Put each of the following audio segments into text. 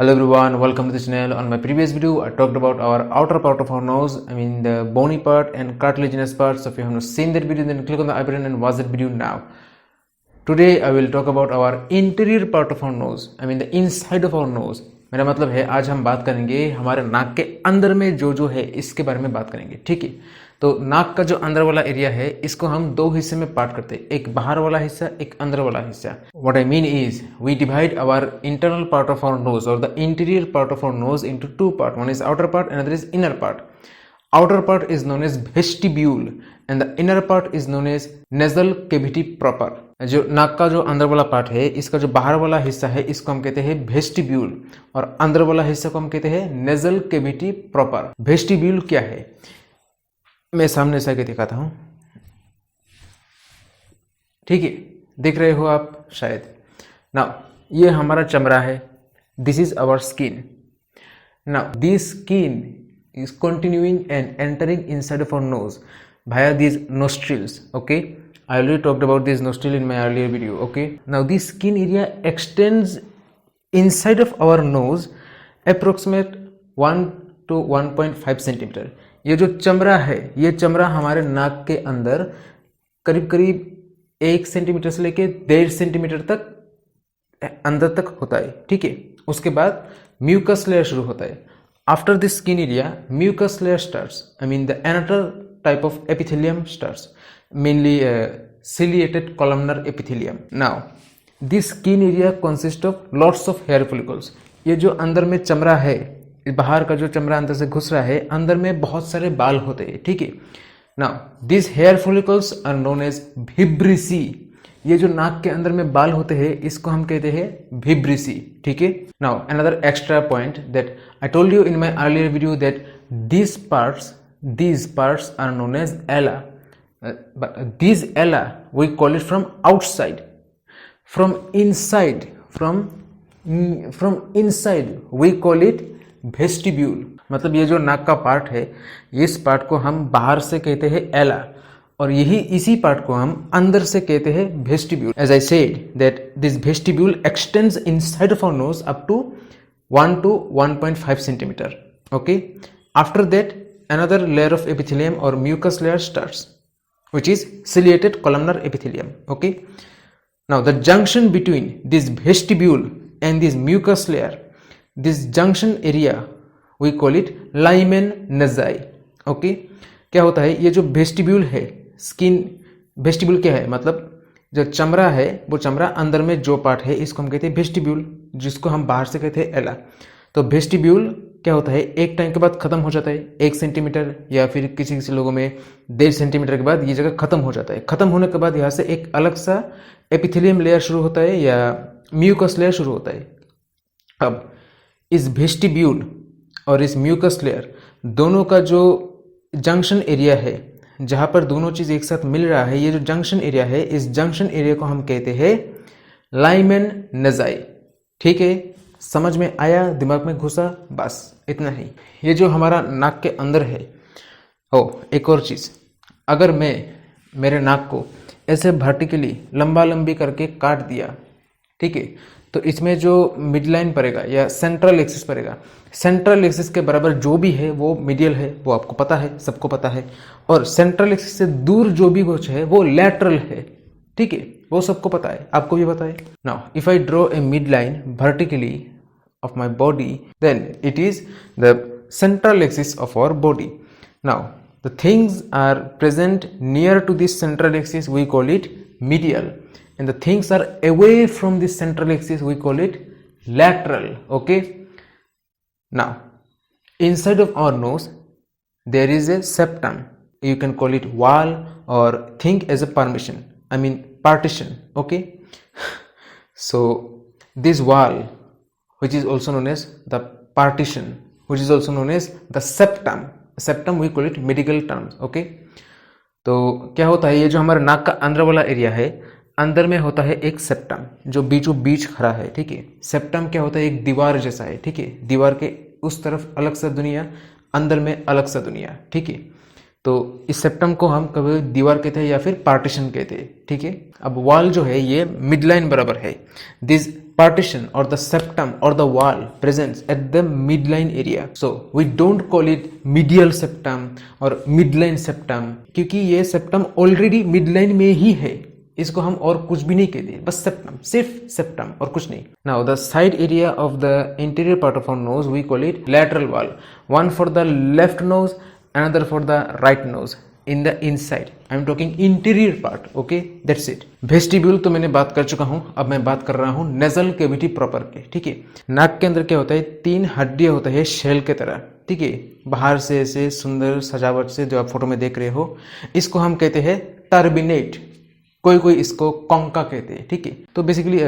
Hello everyone, welcome to the channel. On my previous video, I talked about our outer part of our nose, the bony part and cartilaginous part. So if you have not seen that video, then click on the I button and watch that video now. Today I will talk about our interior part of our nose, the inside of our nose. मेरा मतलब है आज हम बात करेंगे हमारे नाक के अंदर में जो है इसके बारे में बात करेंगे, ठीक है। तो नाक का जो अंदर वाला एरिया है इसको हम दो हिस्से में पार्ट करते हैं, एक बाहर वाला हिस्सा, एक अंदर वाला हिस्सा। What I mean is we divide our internal part of our nose और the interior part of our nose into two part, one is outer part, another is inner part. Outer part is known as vestibule and the inner part is known as nasal cavity proper। जो नाक का जो अंदर वाला part है, इसका जो बाहर वाला हिस्सा है इसको हम कहते हैं वेस्टिब्यूल और अंदर वाला हिस्सा को हम कहते हैं नेजल कैविटी प्रॉपर। वेस्टिब्यूल क्या है, मैं सामने से आके दिखाता हूं, ठीक है, देख रहे हो आप शायद। नाउ ये हमारा चमड़ा है, this is our skin. Now this skin is continuing and entering inside of our nose via these nostrils. Okay, I already talked about this nostril in my earlier video. Okay, now this skin area extends inside of our nose approximate 1 to 1.5 centimeter। ये जो चमड़ा है, ये चमड़ा हमारे नाक के अंदर करीब करीब 1 सेंटीमीटर से लेके 1.5 सेंटीमीटर तक अंदर तक होता है, ठीक है। उसके बाद म्यूकस लेयर शुरू होता है। After this skin area, mucus layer starts. The another type of epithelium starts, mainly ciliated columnar epithelium. Now, this skin area consists of lots of hair follicles. ये जो अंदर में चमड़ा है, बाहर का जो चमड़ा अंदर से घुस रहा है, अंदर में बहुत सारे बाल होते हैं, ठीक है। Now, these hair follicles are known as vibrissae। ये जो नाक के अंदर में बाल होते हैं इसको हम कहते हैं विब्रिसी, ठीक है। Now another extra point that I told you in my earlier video that these parts are known as ala, but these ala we call it from outside, from inside we call it vestibule। मतलब ये जो नाक का part है, इस part को हम बाहर से कहते हैं एला और इसी पार्ट को हम अंदर से कहते हैं vestibule. As I said that this vestibule extends inside of our nose up to 1 to 1.5 centimetre. Okay, after that another layer of epithelium और mucous layer starts which is ciliated columnar epithelium. Okay, now the junction between this vestibule and this mucous layer, this junction area we call it limen nasi. Okay, क्या होता है, ये जो vestibule है, skin vestibule क्या है, मतलब जो चमड़ा है वो चमड़ा अंदर में जो पार्ट है इसको हम कहते हैं वेस्टिब्यूल, जिसको हम बाहर से कहते हैं एला। तो वेस्टिब्यूल क्या होता है, एक टाइम के बाद खत्म हो जाता है, 1 सेंटीमीटर या फिर किसी लोगों में 1.5 सेंटीमीटर के बाद ये जगह खत्म हो जाता है। खत्म होने के बाद यहाँ से एक अलग सा एपिथेलियम लेयर शुरू होता है या म्यूकस लेयर शुरू होता है। अब इस वेस्टिब्यूल और इस म्यूकस लेयर दोनों का जो जंक्शन एरिया है, जहां पर दोनों चीज एक साथ मिल रहा है, ये जो जंक्शन एरिया है, इस जंक्शन एरिया को हम कहते हैं लाइमेन नजाई, ठीक है। समझ में आया, दिमाग में घुसा, बस इतना ही। ये जो हमारा नाक के अंदर है, एक और चीज, अगर मैं मेरे नाक को ऐसे वर्टिकली लंबा लंबी करके काट दिया, ठीक है, तो इसमें जो मिड लाइन पड़ेगा या सेंट्रल एक्सिस पड़ेगा, सेंट्रल एक्सिस के बराबर जो भी है वो मीडियल है, वो आपको पता है, सबको पता है। और सेंट्रल एक्सिस से दूर जो भी कुछ है वो लैटरल है, ठीक है, वो सबको पता है, आपको भी पता है। Now if I draw a mid line vertically of my body, then it is the central axis of our body. Now the things are present near to this central axis, we call it medial, and the things are away from this central axis, we call it lateral. Okay, now inside of our nose there is a septum, you can call it wall or think as a partition. Okay, so this wall, which is also known as the partition, which is also known as the septum we call it medical terms. Okay, तो क्या होता है, ये जो हमारे नाक का अंदर वाला एरिया है, अंदर में होता है एक सेप्टम जो बीचों बीच खड़ा है, ठीक है। सेप्टम क्या होता है, एक दीवार जैसा है, ठीक है। दीवार के उस तरफ अलग सा दुनिया, अंदर में अलग सा दुनिया, ठीक है। तो इस सेप्टम को हम कभी दीवार कहते हैं या फिर पार्टीशन कहते हैं, ठीक है। अब वॉल जो है ये मिड लाइन बराबर है। This partition or the septum or the wall presents at the midline area, so we don't call it medial septum or midline septum, क्योंकि ये septum already midline में ही है, इसको हम और कुछ भी नहीं कहते, बस septum, सिर्फ septum और कुछ नहीं। Now the side area of the interior part of our nose we call it lateral wall, one for the left nose, another for the right nose in the inside. I am talking interior part, okay, that's it. Vestibule तो मैंने बात कर चुका हूं, अब मैं बात कर रहा हूं नेजल कैविटी प्रॉपर के, ठीक है। नाक के अंदर क्या होता है, 3 हड्डियां होता है शेल के तरह, ठीक है। बाहर से ऐसे सुंदर सजावट से जो आप फोटो में देख रहे हो, इसको हम कहते हैं टर्बिनेट, कोई इसको कॉन्का कहते हैं, ठीक है। तो बेसिकली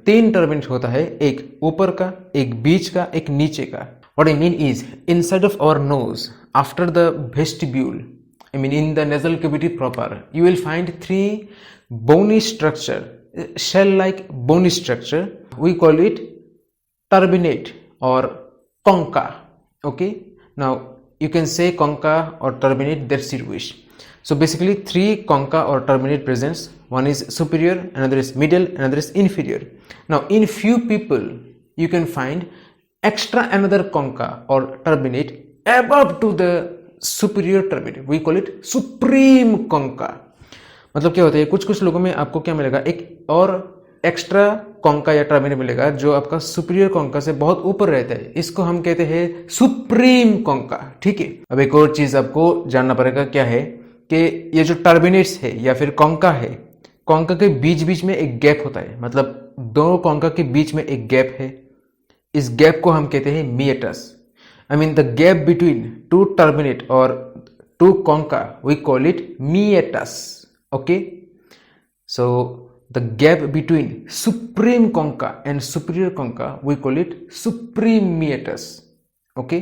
3 टर्बिनेट होता है, एक ऊपर का, एक बीच का, एक नीचे का। What I mean is inside of our nose after the vestibule, I mean in the nasal cavity proper, you will find 3 bony structure, shell-like bony structure. We call it turbinate or concha. Okay. Now you can say concha or turbinate, that's your wish. So basically 3 concha or turbinate presents. One is superior, another is middle, another is inferior. Now in few people you can find extra another concha or turbinate above to the superior turbinate, we call it supreme concha. मतलब क्या होता है, कुछ लोगों में आपको क्या मिलेगा, एक और एक्स्ट्रा कॉन्का या टर्बिनेट मिलेगा जो आपका सुपीरियर कॉन्का से बहुत ऊपर रहता है, इसको हम कहते हैं सुप्रीम कॉन्का, ठीक है। अब एक और चीज आपको जानना पड़ेगा, क्या है कि ये जो टर्बिनेट्स है या फिर कॉन्का है, कॉन्का के बीच में एक गैप होता है, मतलब 2 कॉन्का के बीच में एक गैप है, इस गैप को हम कहते हैं meatus. I mean the gap between 2 turbinate or 2 concha, we call it meatus, okay. So the gap between supreme concha and superior concha, we call it supreme meatus, okay.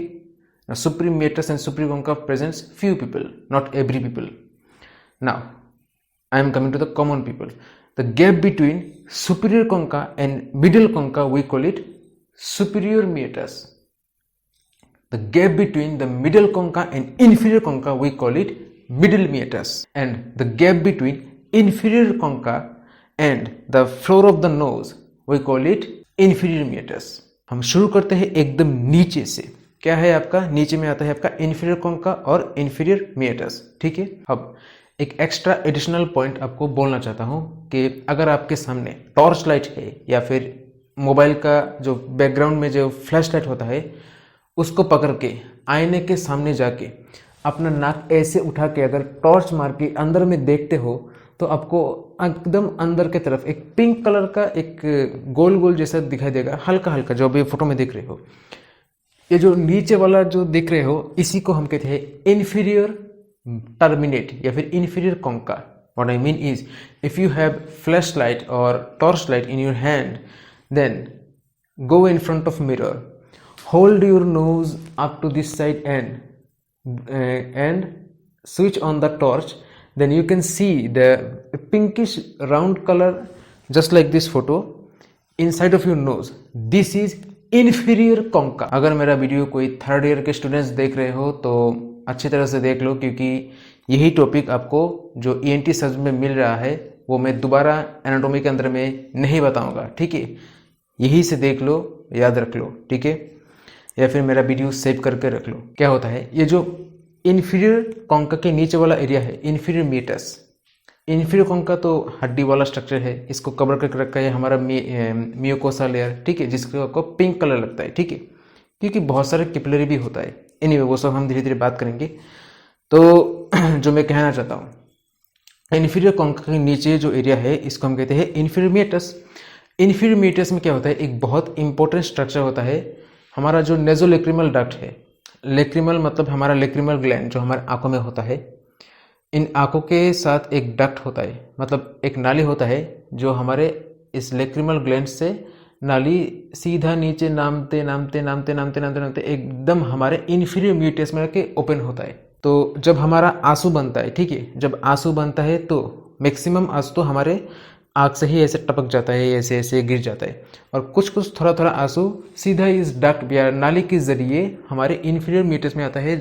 Now supreme meatus and superior concha presents few people, not every people. Now I am coming to the common people. The gap between superior concha and middle concha, we call it superior meatus. The gap between the middle concha and inferior concha, we call it middle meatus, and the gap between inferior concha and the floor of the nose, we call it inferior meatus. हम शुरू करते हैं एकदम नीचे से, क्या है आपका, नीचे में आता है आपका inferior concha और inferior meatus, ठीक है। अब एक एक्स्ट्रा एडिशनल पॉइंट आपको बोलना चाहता हूं कि अगर आपके सामने टॉर्च लाइट है या फिर मोबाइल का जो बैकग्राउंड में जो फ्लैश लाइट होता है, उसको पकड़ के आईने के सामने जाके अपना नाक ऐसे उठा के अगर टॉर्च मार के अंदर में देखते हो, तो आपको एकदम अंदर के तरफ एक पिंक कलर का एक गोल जैसा दिखाई देगा, हल्का हल्का, जो अभी फोटो में देख रहे हो। ये जो नीचे वाला जो देख रहे हो, इसी को हम कहते हैं इन्फीरियर टर्मिनेट या फिर inferior concha. What I mean is, if you have flash light और torch light in your hand, then go in front of mirror, hold your nose up to this side and switch on the torch, then you can see the pinkish round color just like this photo inside of your nose. This is inferior concha. अगर मेरा video कोई 3rd year के students देख रहे हो तो अच्छी तरह से देख लो, क्योंकि यही टॉपिक आपको जो ENT सर्जन में मिल रहा है वो मैं दोबारा एनाटॉमी के अंदर में नहीं बताऊंगा, ठीक है। यही से देख लो, याद रख लो, ठीक है, या फिर मेरा वीडियो सेव करके रख लो। क्या होता है, ये जो इन्फीरियर कॉन्का के नीचे वाला एरिया है, इन्फीरियर मीटस, इन्फीरियर कॉन्का तो हड्डी वाला स्ट्रक्चर है, इसको कवर करके रखा है हमारा मियोकोसा लेयर, ठीक है, जिसको आपको पिंक कलर लगता है, ठीक है, क्योंकि बहुत सारे कैपिलरी भी होता है। एनीवे वो सब हम धीरे धीरे बात करेंगे। तो जो मैं कहना चाहता हूँ, इन्फीरियर कॉन्का के नीचे जो एरिया है, इसको हम कहते हैं इन्फीरियर मीटस। इन्फीरियर मीटस में क्या होता है, एक बहुत इंपॉर्टेंट स्ट्रक्चर होता है, हमारा जो नेजोलेक्रिमल डक्ट है। लेक्रिमल मतलब हमारा लेक्रिमल ग्लैंड जो हमारे आंखों में होता है, इन आंखों के साथ एक डक्ट होता है, मतलब एक नाली होता है जो हमारे इस लेक्रिमल ग्लैंड से नाली सीधा नीचे नामते नामते नामते नामते नामते नामते एकदम हमारे इन्फीरियर म्यूटस में के ओपन होता है। तो जब हमारा आंसू बनता है, ठीक है, जब आंसू बनता है तो मैक्सिमम आंसू तो हमारे आँख से ही ऐसे टपक जाता है, ऐसे ऐसे गिर जाता है, और कुछ कुछ थोड़ा थोड़ा आंसू सीधा इस डक्ट या नाली के जरिए हमारे इन्फीरियर म्यूटस में आता है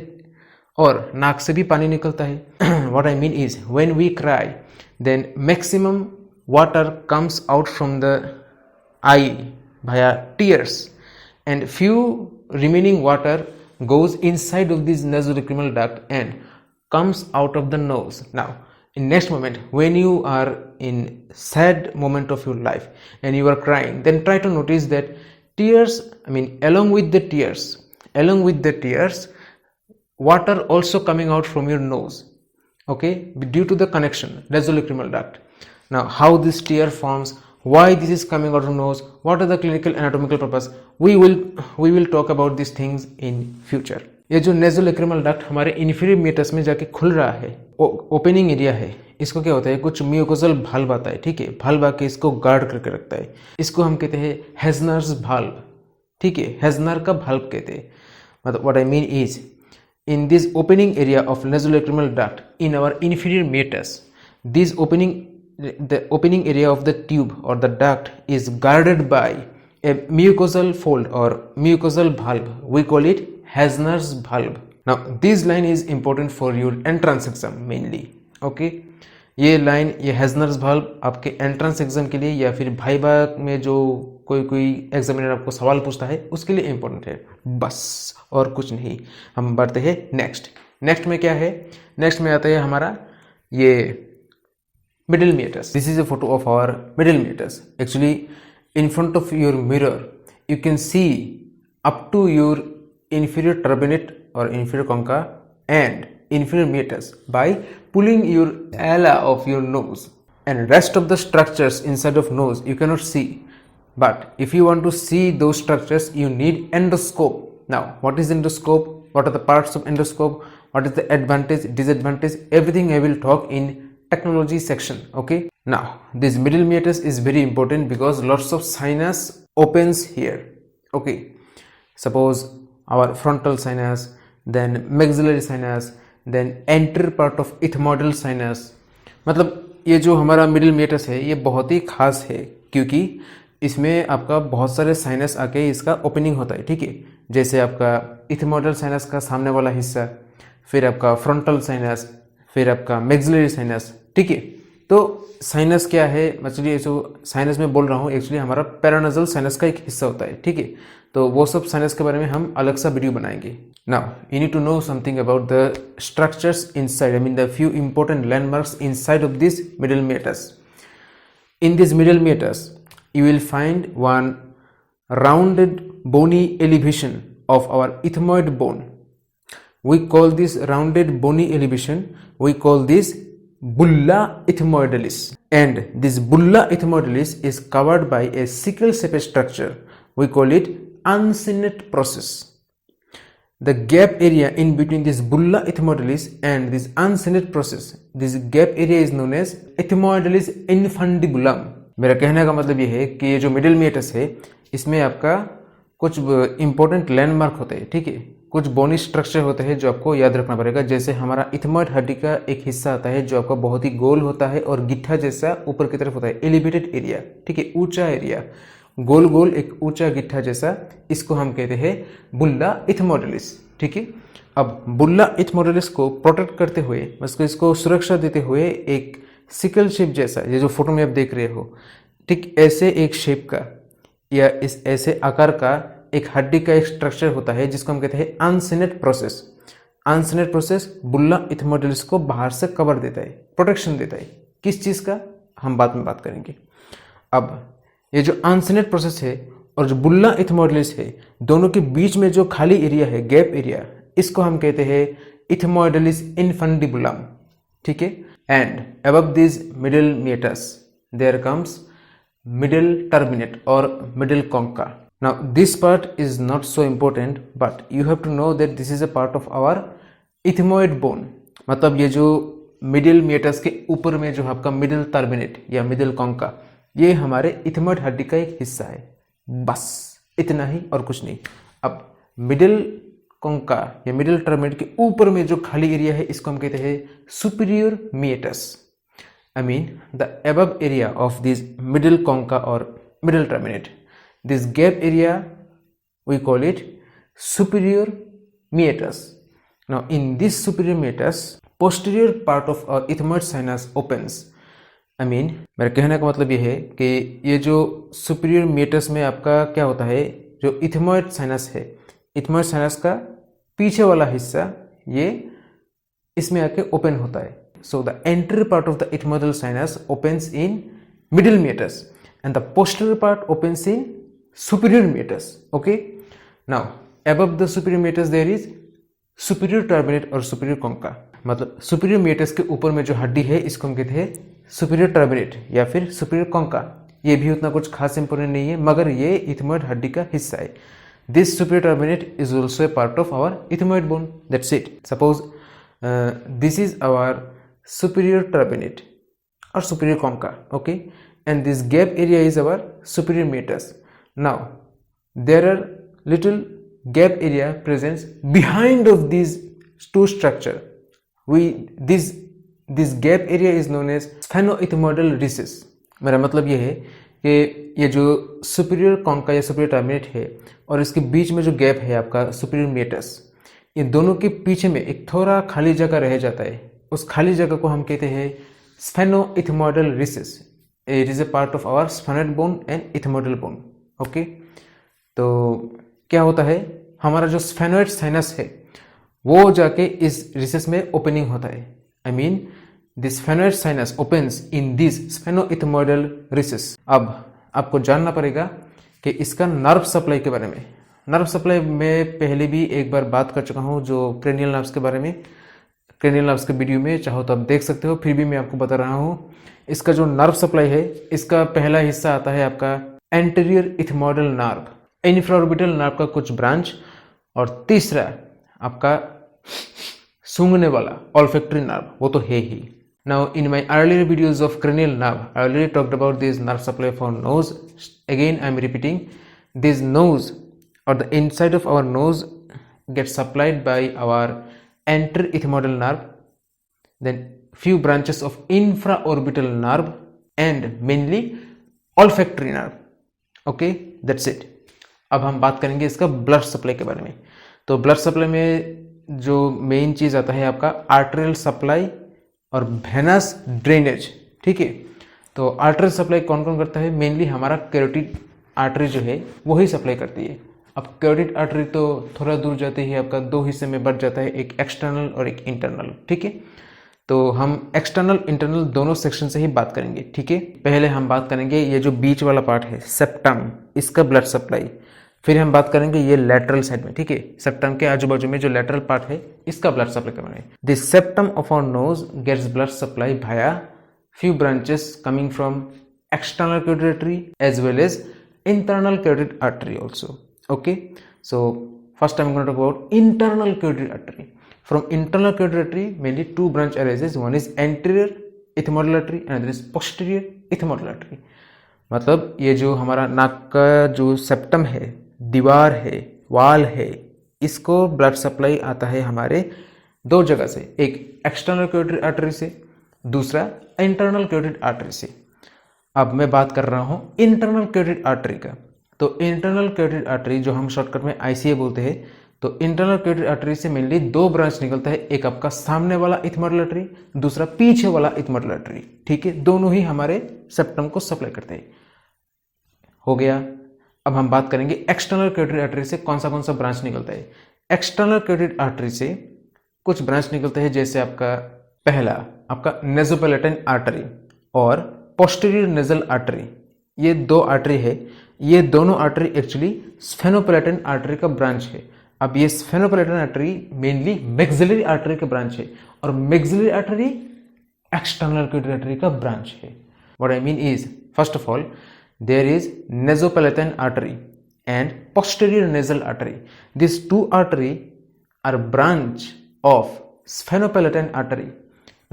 और नाक से भी पानी निकलता है। What I mean is when we cry then maximum water comes out from the eye via tears and few remaining water goes inside of this nasolacrimal duct and comes out of the nose. Now in next moment when you are in sad moment of your life and you are crying, then try to notice that tears, along with the tears water also coming out from your nose, okay, due to the connection nasolacrimal duct. Now how this tear forms, why this is coming out of nose, what are the clinical anatomical purpose, we will talk about these things in future. ये जो nasolacrimal duct हमारे inferior meatus में जाके खुल रहा है, opening area है, इसको क्या होता है, कुछ म्यूकोजल भाल्व आता है, ठीक है, भाल्व आके इसको गार्ड करके रखता है, इसको हम कहते हैं हेजनर्स भाल्व, ठीक है, हेजनर का भाल्व कहते हैं। मतलब what I mean is in this opening area of nasolacrimal duct in our inferior meatus, the opening area of the tube or the duct is guarded by a mucosal fold or mucosal valve. We call it Hasner's valve. Now this line is important for your entrance exam mainly, okay. ये line, ये हेजनर्स valve आपके entrance exam के लिए या फिर viva में जो कोई एग्जामिनर आपको सवाल पूछता है उसके लिए इंपॉर्टेंट है, बस और कुछ नहीं। हम बढ़ते हैं नेक्स्ट में क्या है, नेक्स्ट में आता है हमारा ये middle meatus. This is a photo of our middle meatus. Actually in front of your mirror you can see up to your inferior turbinate or inferior concha and inferior meatus by pulling your ala of your nose, and rest of the structures inside of nose you cannot see. But if you want to see those structures you need endoscope. Now what is endoscope, what are the parts of endoscope, what is the advantage, disadvantage, everything I will talk in technology section, okay. Now this middle meatus is very important because lots of sinus opens here, okay. Suppose our frontal sinus, then maxillary sinus, then anterior part of ethmoidal sinus. मतलब ये जो हमारा middle meatus है ये बहुत ही खास है क्योंकि इसमें आपका बहुत सारे साइनस आके इसका ओपनिंग होता है, ठीक है। जैसे आपका इथमोडल साइनस का सामने वाला हिस्सा, फिर आपका फ्रंटल साइनस, फिर आपका मैक्सिलरी साइनस, ठीक है। तो साइनस क्या है, एक्चुअली ये जो साइनस में बोल रहा हूँ एक्चुअली हमारा पैरानजल साइनस का एक हिस्सा होता है, ठीक है। तो वो सब साइनस के बारे में हम अलग सा वीडियो बनाएंगे। Now you need to know something about the structures inside, I mean the few important landmarks inside of this middle meatus. In this middle meatus you will find one rounded bony elevation of our ethmoid bone. We call this rounded bony elevation, we call this bulla ethmoidalis, and this bulla ethmoidalis is covered by a sickle shaped structure. We call it uncinate process. The gap area in between this bulla ethmoidalis and this uncinate process, this gap area is known as ethmoidalis infundibulum. मेरा कहने का मतलब ये है कि ये जो middle meatus है इसमें आपका कुछ इंपॉर्टेंट लैंडमार्क होते हैं, ठीक है, कुछ बोनी स्ट्रक्चर होते हैं जो आपको याद रखना पड़ेगा। जैसे हमारा इथमोइड हड्डी का एक हिस्सा आता है जो आपका बहुत ही गोल होता है और गिट्ठा जैसा ऊपर की तरफ होता है, एलिवेटेड एरिया, ठीक है, ऊंचा एरिया, गोल गोल एक ऊंचा गिट्ठा जैसा, इसको हम कहते हैं बुल्ला इथमोइडालिस, ठीक है। अब बुल्ला इथमोइडालिस को प्रोटेक्ट करते हुए, इसको सुरक्षा देते हुए एक सिकल शेप जैसा, ये जो फोटो में आप देख रहे हो, ठीक ऐसे एक शेप का या इस ऐसे आकार का एक हड्डी का एक स्ट्रक्चर होता है जिसको हम कहते हैं अनसिनेट प्रोसेस। अनसिनेट प्रोसेस बुल्ला इथमोइडालिस को बाहर से कवर देता है, प्रोटेक्शन देता है। किस चीज़ का हम बाद में बात करेंगे। अब ये जो अनसिनेट प्रोसेस है और जो बुल्ला इथमोइडालिस है, दोनों के बीच में जो खाली एरिया है, गैप एरिया, इसको हम कहते हैं इथमोइडालिस इनफंडिबुलम, ठीक है। And above this middle meatus there comes middle turbinate or middle concha. Now this part is not so important but you have to know that this is a part of our ethmoid bone. मतलब ये जो middle meatus के ऊपर में जो आपका middle turbinate या middle concha, ये हमारे इथमोइड हड्डी का एक हिस्सा है, बस इतना ही और कुछ नहीं। अब मिडिल concha या मिडिल टर्बिनेट के ऊपर में जो खाली एरिया है इसको हम कहते हैं superior meatus. I mean the above area of this middle concha or middle turbinate. This gap area we call it superior meatus. Now in this superior meatus, posterior part of our ethmoid sinus opens. मेरे कहने का मतलब ये है कि ये जो superior Maytas में आपका क्या होता है, जो इथमोइड साइनस है, इथमोइड साइनस का पीछे वाला हिस्सा ये इसमें आके ओपन होता है. So the anterior part of the ethmoidal sinus opens in middle meatus and the posterior part opens in superior meatus. Okay, now above the superior meatus there is superior turbinate और superior concha. मतलब superior meatus के ऊपर में जो हड्डी है इसको हम कहते हैं सुपीरियर टर्बिनेट या फिर सुपीरियर कॉन्का. ये भी उतना कुछ खास इंपोर्टेंट नहीं है, मगर ये इथमोइड हड्डी का हिस्सा है. This superior turbinate is also a part of our ethmoid bone. That's it. Suppose this is our superior turbinate और superior concha. Okay, and this gap area is our superior meatus. Now there are little gap area presents behind of these two structure. This gap area is known as sphenoethmoidal recess. मेरा मतलब ये है कि ये जो superior concha या superior terminate है और इसके बीच में जो गैप है आपका सुपीरियर मेटस, ये दोनों के पीछे में एक थोड़ा खाली जगह रह जाता है. उस खाली जगह को हम कहते हैं sphenoethmoidal recess. It is a part of our sphenoid bone and ethmoidal bone. Okay, तो क्या होता है, हमारा जो स्फेनोइड साइनस है वो जाके इस रिसेस में ओपनिंग होता है. This sphenoid sinus opens in this sphenoethmoidal recess. अब आपको जानना पड़ेगा कि इसका नर्व सप्लाई के बारे में. नर्व सप्लाई में पहले भी एक बार बात कर चुका हूँ, जो क्रेनियल नर्व्स के बारे में. क्रेनियल नर्व्स के वीडियो में चाहो तो आप देख सकते हो, फिर भी मैं आपको बता रहा हूँ. इसका जो नर्व सप्लाई है, इसका पहला हिस्सा आता है आपका एंटीरियर इथमोइडल नर्व, इंफ्राऑर्बिटल नर्व का कुछ ब्रांच, और तीसरा आपका सूंघने वाला ऑल्फैक्टरी नर्व, वो तो है ही. Now in my earlier videos of cranial nerve I already talked about this nerve supply for nose. Again I am repeating, this nose और the inside of our nose get supplied by our anterior ethmoidal nerve, then few branches of infraorbital nerve and mainly olfactory nerve. Okay, that's it. अब हम बात करेंगे इसका blood supply के बारे में. तो ब्लड सप्लाई में जो मेन चीज आता है आपका आर्टेरियल सप्लाई और वेनस ड्रेनेज. ठीक है, तो आर्टेरियल सप्लाई कौन कौन करता है? मेनली हमारा कैरोटिड आर्टरी जो है वही सप्लाई करती है. अब कैरोटिड आर्टरी तो थोड़ा दूर जाते ही आपका दो हिस्से में बढ़ जाता है, एक एक्सटर्नल और एक इंटरनल. ठीक है, तो हम एक्सटर्नल इंटरनल दोनों सेक्शन से ही बात करेंगे. ठीक है, पहले हम बात करेंगे ये जो बीच वाला पार्ट है सेप्टम, इसका ब्लड सप्लाई. फिर हम बात करेंगे ये लेटरल साइड में. ठीक है, सेप्टम के आजू बाजू में जो लेटरल पार्ट है इसका ब्लड सप्लाई करेंगे. This septum of our nose gets blood supply via few branches coming from external carotid artery as well as internal carotid artery also. Okay, so first I am going to talk about internal carotid artery. From internal carotid artery, mainly two branch arises. One is anterior ethmoidal artery and another is posterior ethmoidal artery. मतलब ये जो हमारा नाक का जो septum है, दीवार है, वाल है, इसको ब्लड सप्लाई आता है हमारे दो जगह से. एक एक्सटर्नल कैरोटिड आर्टरी से, दूसरा इंटरनल कैरोटिड आर्टरी से. अब मैं बात कर रहा हूँ इंटरनल कैरोटिड आर्टरी का. तो इंटरनल कैरोटिड आर्टरी जो हम शॉर्टकट में ICA बोलते हैं, तो इंटरनल कैरोटिड आर्टरी से मेनली दो ब्रांच निकलता है. एक आपका सामने वाला इथमोइडल आर्टरी, दूसरा पीछे वाला इथमोइडल आर्टरी. ठीक है, दोनों ही हमारे सेप्टम को सप्लाई करते हैं. हो गया. अब हम बात करेंगे एक्सटर्नल कैरोटिड आर्टरी से कौन सा ब्रांच निकलता है. एक्सटर्नल कैरोटिड आर्टरी से कुछ ब्रांच निकलते हैं, जैसे आपका पहला आपका नेसोपैलेटाइन आर्टरी और पोस्टीरियर नेजल आर्टरी. ये दो आर्टरी है. ये दोनों आर्टरी एक्चुअली स्फेनोपैलेटाइन आर्टरी का ब्रांच है. अब ये sphenopalatine artery mainly maxillary artery का ब्रांच है और maxillary artery external carotid artery का ब्रांच है. What I mean is, first of all there is nasopalatine artery and posterior nasal artery. This two artery are branch of sphenopalatine artery.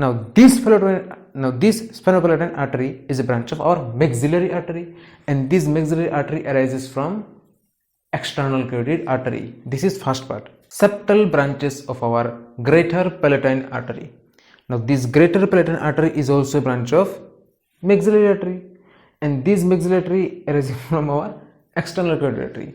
Now this sphenopalatine artery is a branch of our maxillary artery, and this maxillary artery arises from external carotid artery. This is first part. Septal branches of our greater palatine artery. Now this greater palatine artery is also a branch of maxillary artery, and this maxillary artery arises from our external carotid artery.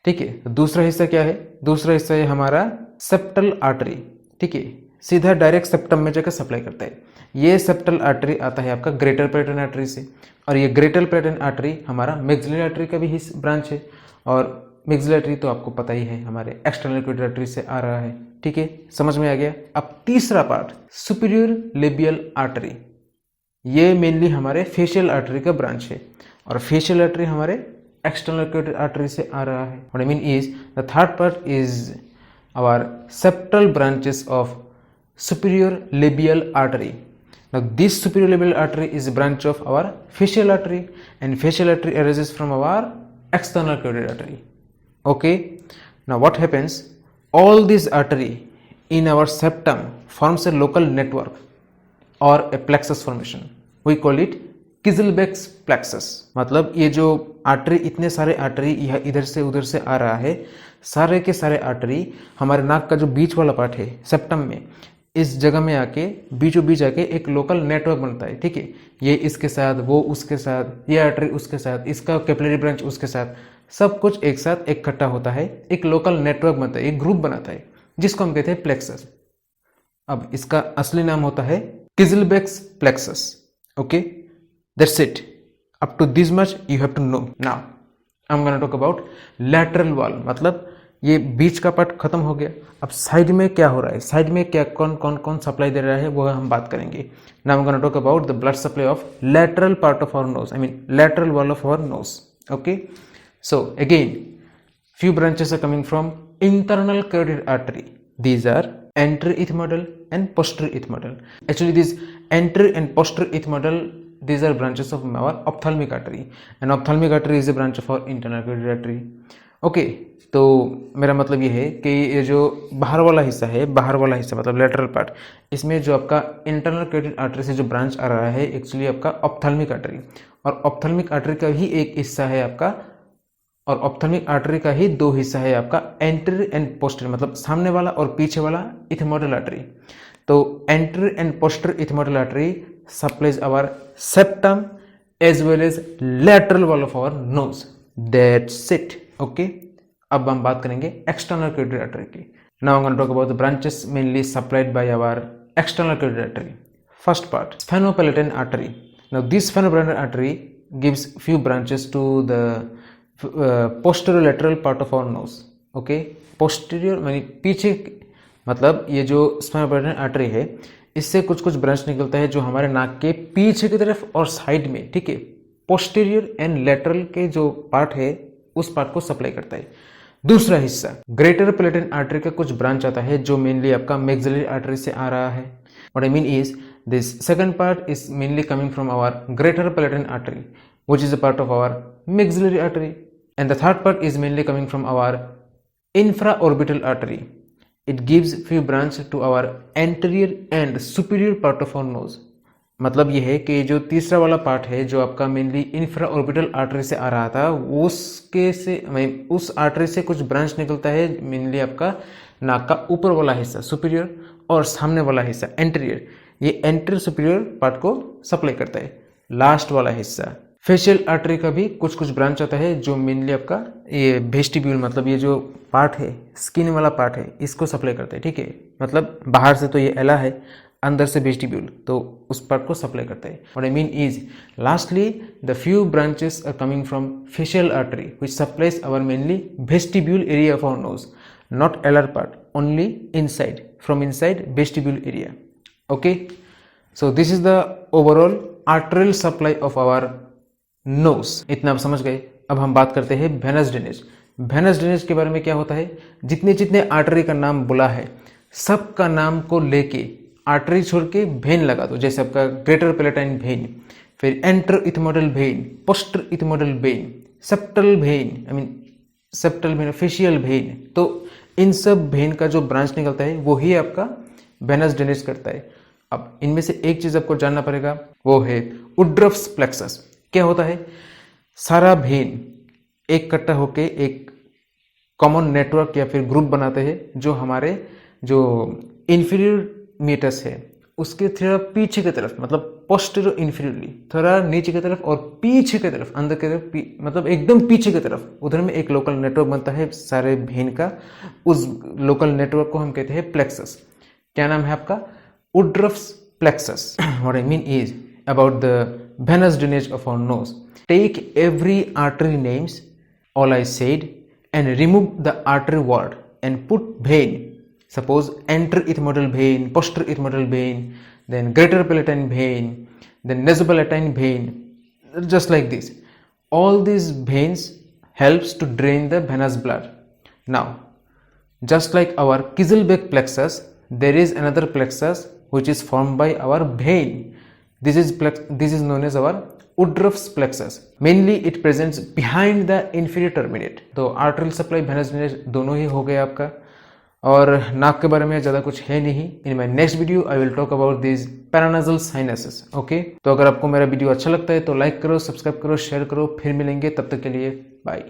ठीक है, तो दूसरा हिस्सा क्या है? दूसरा हिस्सा है हमारा सेप्टल आर्टरी, ठीक है, सीधा डायरेक्ट सेप्टम में जाकर सप्लाई करता है। ये सेप्टल आर्टरी आता है आपका ग्रेटर पेलेटन आर्टरी से, और ये ग्रेटर पेलेटन आर्टरी हमारा मैक्सिलरी आर्टरी का भी ब्रांच है, और मैक्सिलरी आर्टरी तो आपको पता ही है हमारे एक्सटर्नल क्यूबिटल आर्टरी से आ रहा है, ठीक है, समझ में आ गया। अब तीसरा पार्ट सुपीरियर लेबियल आर्टरी, ये मेनली हमारे फेशियल आर्टरी का ब्रांच है, और फेशियल आर्टरी हमारे एक्सटर्नल क्यूबिटल आर्टरी से आ रहा है। What I mean is the third part is our septal branches of superior labial artery. Now this superior labial artery is a branch of our facial artery, and facial artery arises from our external carotid artery. Okay, now what happens, all these artery in our septum forms a local network or a plexus formation. We call it Kizilbeck's plexus. मतलब ये जो artery, इतने सारे artery यह इधर से उधर से आ रहा है, सारे के सारे आर्टरी हमारे नाक का जो बीच वाला पार्ट है सेप्टम में, इस जगह में आके बीचों बीच आके एक लोकल नेटवर्क बनता है, ठीक है, ये इसके साथ, वो उसके साथ, ये आर्टरी उसके साथ, इसका कैपिलरी ब्रांच उसके साथ, सब कुछ एक साथ इकट्ठा होता है, एक लोकल नेटवर्क बनता है, एक ग्रुप बनाता है, जिसको हम कहते हैं प्लेक्सस। अब इसका असली नाम होता है Kiesselbach's plexus. Okay, that's it, up to this much you have to know. Now I am gonna talk about lateral wall, मतलब ये बीच का पार्ट खत्म हो गया, अब साइड में क्या हो रहा है, साइड में क्या कौन कौन कौन सप्लाई दे रहा है वो हम बात करेंगे। Now I am gonna talk about the blood supply of lateral part of our nose, I mean lateral wall of our nose. Okay, so again few branches are coming from internal carotid artery. These are anterior ethmoidal and posterior ethmoidal. Actually these anterior and posterior ethmoidal, these are branches of our ophthalmic artery, and ophthalmic artery is a branch of our internal carotid artery. Okay, तो मेरा मतलब ये है कि ये जो बाहर वाला हिस्सा है, बाहर वाला हिस्सा मतलब लेटरल पार्ट, इसमें जो आपका इंटरनल कैरोटिड आर्टरी से जो ब्रांच आ रहा है एक्चुअली आपका ऑप्थेल्मिक आर्टरी, और ऑप्थेल्मिक आर्टरी का ही एक हिस्सा है आपका, और ऑप्थेल्मिक आर्टरी का ही दो हिस्सा है आपका एंटीरियर एंड पोस्टीरियर, मतलब सामने वाला और पीछे वाला इथमोइडल आर्टरी। तो anterior and posterior ethmoidal artery supplies our septum as well as lateral wall of our nose. That's it. Okay, अब हम बात करेंगे एक्सटर्नल कैरोटिड आर्टरी की। Now I am gonna talk about the branches mainly supplied by our external carotid artery. First part sphenopalatine artery. Now this sphenopalatine artery gives few branches to the posterior lateral part of our nose. Okay, posterior मानी पीछे, मतलब ये जो स्फेनोपैलेटन artery है इससे कुछ कुछ branch निकलता है जो हमारे नाक के पीछे की तरफ और साइड में, ठीक है, पोस्टीरियर एंड लेटरल के जो पार्ट है उस पार्ट को सप्लाई करता है। दूसरा हिस्सा ग्रेटर पैलेटन आर्टरी का कुछ ब्रांच आता है जो मेनली आपका मैक्सिलरी आर्टरी से आ रहा है। What I mean is this second part is mainly coming from our greater palatine artery which is a part of our maxillary artery, and the third part is mainly coming from our infraorbital artery. It gives few branch to our anterior and superior part of our nose. मतलब ये है कि जो तीसरा वाला part है जो आपका मेनली इंफ्राऑर्बिटल आर्टरी से आ रहा था, उसके से उस आर्टरी से कुछ ब्रांच निकलता है मेनली आपका नाक का ऊपर वाला हिस्सा सुपीरियर और सामने वाला हिस्सा एंटीरियर, ये एंटीरियर सुपीरियर पार्ट को सप्लाई करता है। लास्ट वाला हिस्सा फेशियल आर्टरी का भी कुछ कुछ ब्रांच आता है जो मेनली आपका ये वेस्टिब्यूल, मतलब ये जो पार्ट है स्किन वाला पार्ट है इसको सप्लाई करता है, ठीक है, मतलब बाहर से तो ये एला है, अंदर से वेस्टिब्यूल, तो उस पार्ट को सप्लाई करता है। What I mean is lastly the few branches are coming from facial artery which supplies our mainly vestibule area of our nose, not alar part, only inside, from inside vestibule area. Okay, so this is the overall arterial supply of our nose. इतना आप समझ गए। अब हम बात करते हैं venous drainage. Venous drainage के बारे में क्या होता है, जितने जितने आर्टरी का नाम बोला है सब का नाम को लेके आर्टरी छोड़ के वेन लगा दो, जैसे आपका ग्रेटर पैलेटाइन वेन, फिर enter ethmoidal when, poster ethmoidal when, septal when, I mean septal when, facial vein, तो इन सब वेन का जो ब्रांच निकलता है वो ही आपका वेनस ड्रेनेज करता है। अब इनमें से एक चीज आपको जानना पड़ेगा, वो है वुड्रफ्स प्लेक्सस। क्या होता है, सारा वेन एक इकट्ठा होके एक कॉमन नेटवर्क या फिर ग्रुप बनाते हैं जो हमारे जो इंफीरियर मीटस है उसके थोड़ा पीछे की तरफ, मतलब पोस्टेरो इन्फीरियरली, थोड़ा नीचे की तरफ और पीछे की तरफ, अंदर की तरफ, मतलब एकदम पीछे की तरफ, उधर में एक लोकल नेटवर्क बनता है सारे भेन का। उस लोकल नेटवर्क को हम कहते हैं प्लेक्सस। क्या नाम है आपका? Woodruff's plexus. What I mean is about the venous drainage of our nose. Take every artery names, all I said, and remove the artery word and put vein. Suppose anterethmoidal vein, posterethmoidal vein, then greater palatine vein, then nasopalatine vein, just like this. All these veins helps to drain the venous blood. Now, just like our Kieselbeck plexus, there is another plexus which is formed by our vein. This is known as our Woodruff's plexus. Mainly it presents behind the inferior terminate. तो arterial supply, venous drainage दोनों ही हो गए आपका। और नाक के बारे में ज़्यादा कुछ है नहीं। In my next video I will talk about this paranasal sinuses. Okay, तो अगर आपको मेरा वीडियो अच्छा लगता है तो लाइक करो, सब्सक्राइब करो, शेयर करो। फिर मिलेंगे, तब तक के लिए बाय।